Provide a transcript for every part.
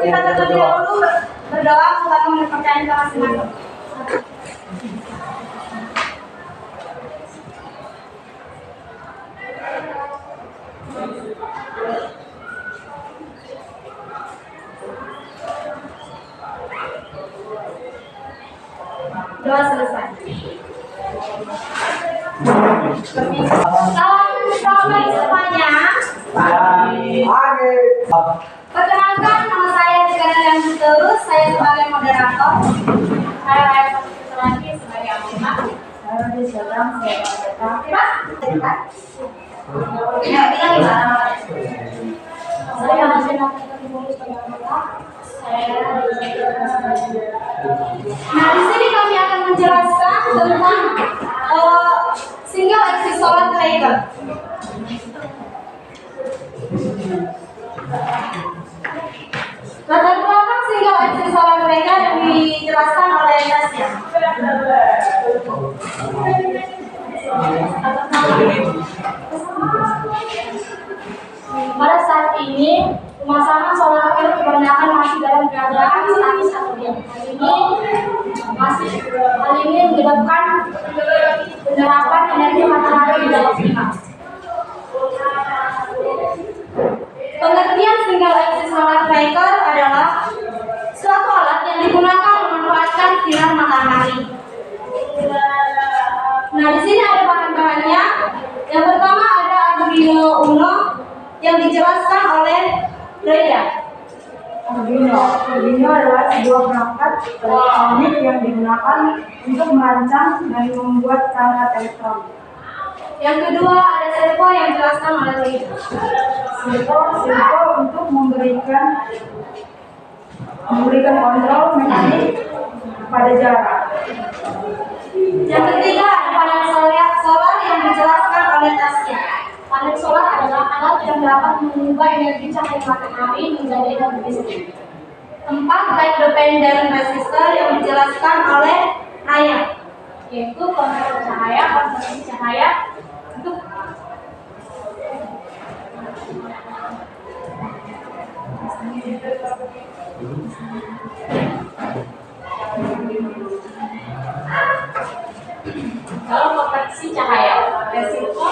kita terlebih dahulu berdoa untuk mempercayai kita masing-masing. Doa selesai. Salam bagi semuanya. Perkenalkan, nama saya Dikana Terus. Saya sebagai moderator. Saya Raya Lagi sebagai anggota. Saya di Sedang sebagai anggota. Ya, bilang gimana? Saya masih sebagai anggota. Nah, di sini kami akan menjelaskan tentang single axis solar tracker. Latar belakang single axis solar tracker yang dijelaskan oleh Tasya. Pada saat ini pemasangan solar panel kebanyakan masih dalam keadaan statis atau diam. Hal ini menyebabkan penerapan energi matahari di dalam rumah. Pengertian single axis solar tracker adalah suatu alat yang digunakan memanfaatkan sinar matahari. Nah, di sini ada bahan-bahannya. Yang pertama ada Arduino Uno yang dijelaskan oleh Raya. Arduino adalah sebuah perangkat elektronik yang digunakan untuk merancang dan membuat perangkat elektronik. Yang kedua ada servo yang dijelaskan oleh Raya. Servo untuk memberikan kontrol mekanik pada jarak. Yang ketiga ada panel solar yang dijelaskan oleh Tasya. Panel solar adalah alat yang dapat mengubah energi cahaya matahari menjadi energi listrik. Keempat, light dependent resistor yang dijelaskan oleh Raya, yaitu kontrol cahaya, konversi cahaya untuk kalau konversi cahaya, resiko.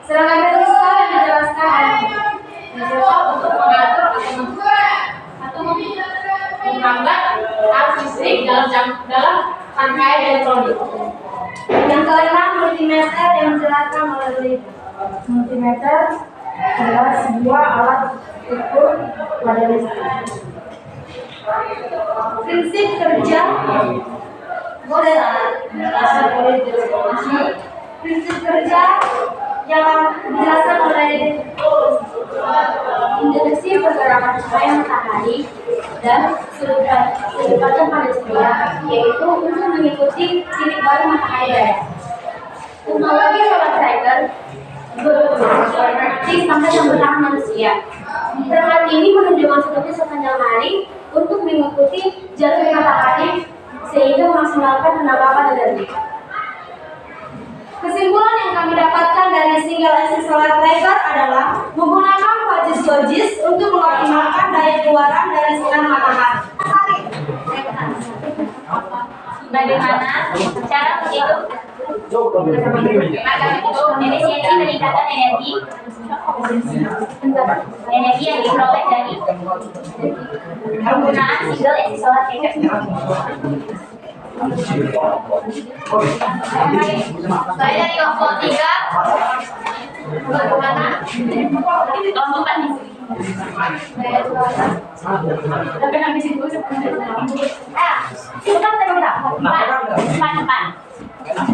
Sedangkan resistor yang dijelaskan resistor untuk mengatur atau menghambat arus listrik dalam rangkaian elektronik. Yang keenam, multimeter yang dijelaskan oleh Raya. Multimeter adalah sebuah alat ukur pada listrik. Prinsip kerja prinsip kerja yang dijelaskan oleh indeksi pergerakan cahaya matahari dan sudut pandang manusia, yaitu untuk mengikuti titik baru matahari. Teknologi solar tracker berarti sampai yang bertahan manusia. Perangkat ini menunjukkan struktur sepanjang hari untuk mengikuti jalur matahari sehingga memaksimalkan pendapat energi. Kesimpulan yang kami dapatkan dari single axis solar tracker adalah menggunakan fajis untuk mengoptimalkan daya keluaran dari sinar matahari. Bagaimana cara menghitung efisiensi peningkatan energi yang diperoleh dari penggunaan single axis solar tracker? Saya dari kelompok 3. Bagaimana? Kelompok 4.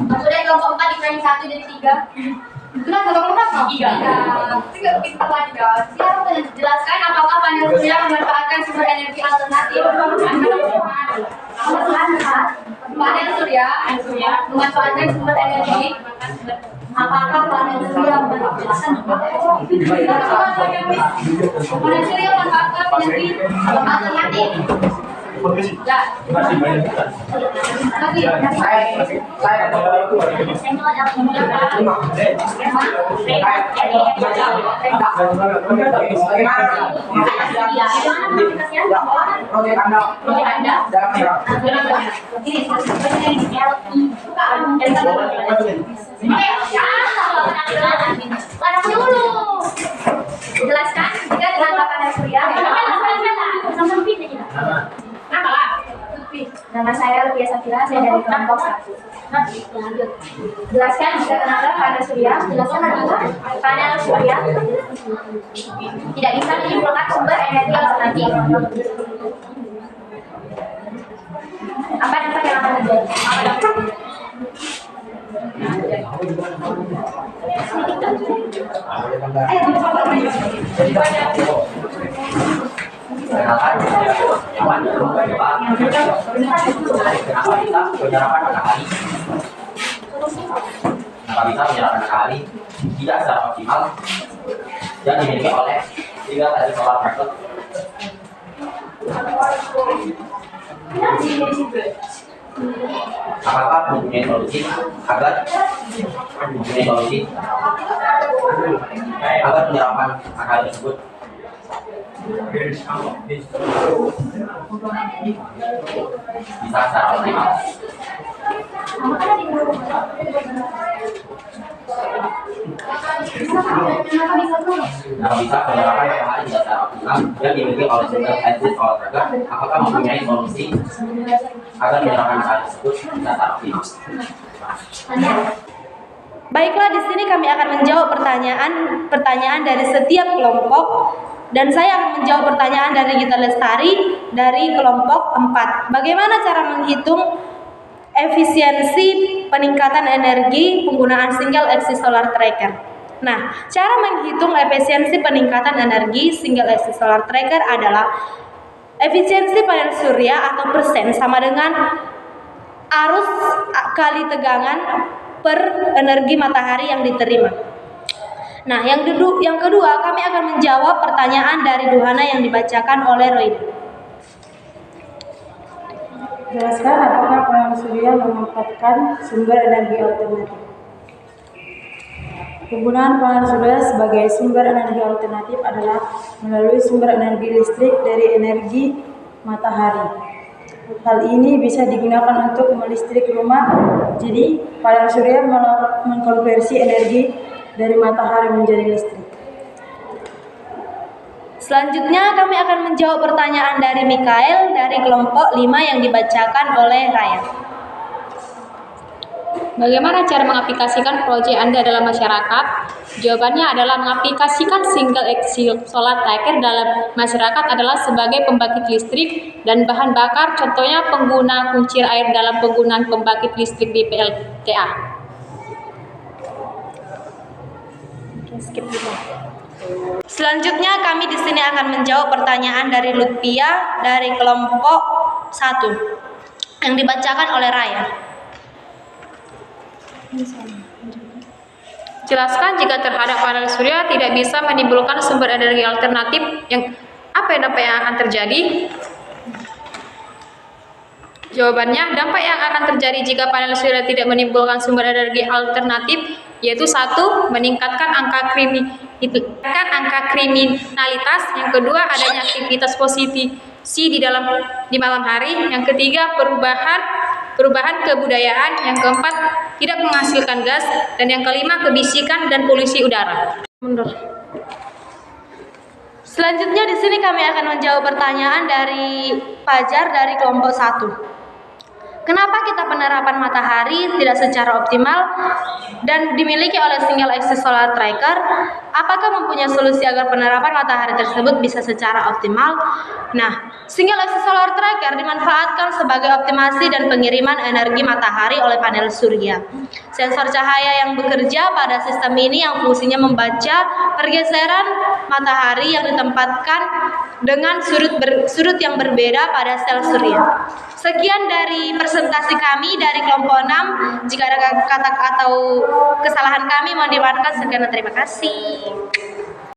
Maksudnya kelompok 4 dikurangi 1 dari 3. Itu kan kelompok 3. Kita jelaskan apakah panel surya memanfaatkan sumber energi alternatif. Panel surya memanfaatkan sumber energi. Apakah panel surya memanfaatkan energi alternatif? Mana dulu? Jelaskan jika dengan panel surya. Nama saya Lucia Safira, saya dari kelompok 1. Jelaskan jika tenaga panel surya, panel surya tidak bisa menimbulkan sumber energi alternatif. Apa dampak yang akan terjadi? Kenapa bisa menyerapkan matahari tidak secara optimal yang dimiliki oleh 3 tadi solar tracker. Apakah mempunyai solusi agar penyerapan matahari tersebut bisa secara optimal? Nah, bisa penyerapan matahari tidak secara optimal yang dimiliki oleh sumber energi solar tracker. Apakah mempunyai solusi agar penyerapan matahari tersebut bisa secara optimal? Baiklah, di sini kami akan menjawab pertanyaan dari setiap kelompok, dan saya akan menjawab pertanyaan dari Gita Lestari dari kelompok 4. Bagaimana cara menghitung efisiensi peningkatan energi penggunaan single axis solar tracker? Nah, cara menghitung efisiensi peningkatan energi single axis solar tracker adalah efisiensi panel surya atau persen sama dengan arus kali tegangan per energi matahari yang diterima. Nah, yang kedua kami akan menjawab pertanyaan dari Duhana yang dibacakan oleh Roy. Jelaskan apakah panel surya memanfaatkan sumber energi alternatif. Penggunaan panel surya sebagai sumber energi alternatif adalah melalui sumber energi listrik dari energi matahari. Hal ini bisa digunakan untuk melistrik rumah. Jadi, panel surya mengkonversi energi dari matahari menjadi listrik. Selanjutnya kami akan menjawab pertanyaan dari Mikael dari kelompok 5 yang dibacakan oleh Ryan. Bagaimana cara mengaplikasikan proyek Anda dalam masyarakat? Jawabannya adalah mengaplikasikan single axis solar tracker dalam masyarakat adalah sebagai pembangkit listrik dan bahan bakar, contohnya pengguna kuncir air dalam penggunaan pembangkit listrik di PLTA. Selanjutnya kami di sini akan menjawab pertanyaan dari Lutfia dari kelompok 1 yang dibacakan oleh Raya. Jelaskan jika terhadap panel surya tidak bisa menimbulkan sumber energi alternatif, apa dampak yang akan terjadi? Jawabannya, dampak yang akan terjadi jika panel surya tidak menimbulkan sumber energi alternatif yaitu 1. Meningkatkan angka kriminalitas, yang kedua adanya aktivitas prostitusi di malam hari, yang ketiga perubahan kebudayaan, yang keempat tidak menghasilkan gas, dan yang kelima kebisikan dan polusi udara. Selanjutnya di sini kami akan menjawab pertanyaan dari Fajar dari kelompok 1. Kenapa kita penerapan matahari tidak secara optimal dan dimiliki oleh single axis solar tracker? Apakah mempunyai solusi agar penerapan matahari tersebut bisa secara optimal? Nah, single axis solar tracker dimanfaatkan sebagai optimasi dan pengiriman energi matahari oleh panel surya. Sensor cahaya yang bekerja pada sistem ini yang fungsinya membaca pergeseran matahari yang ditempatkan dengan sudut yang berbeda pada sel surya. Sekian dari presentasi kami dari kelompok 6. Jika ada kata atau kesalahan kami mohon dimaafkan. Sekian dan terima kasih.